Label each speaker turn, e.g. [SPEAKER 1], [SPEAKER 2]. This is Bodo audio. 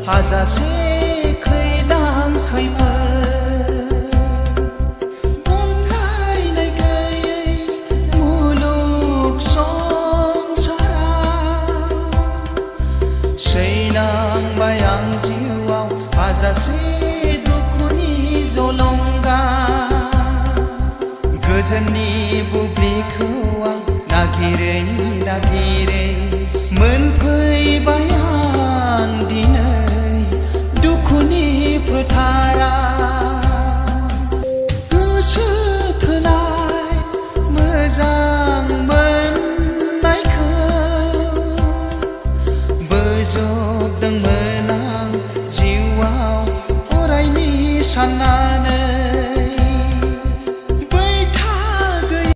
[SPEAKER 1] हाजासे खैदां खैफोद बुंलायनाय गैयै मुलुग संसाराव सैनांबाय आं जिउआव हाजासे दुखुनि जलंगा गोजोननि बुब्लिखौ आं नागिरै नागिरै मोनफैबाय आं दिनै दुखुनि फोथाराव गोसो थोनाय मोजां मोननायखौ बोजबदोंमोन आं जिउआव अरायनि साननानै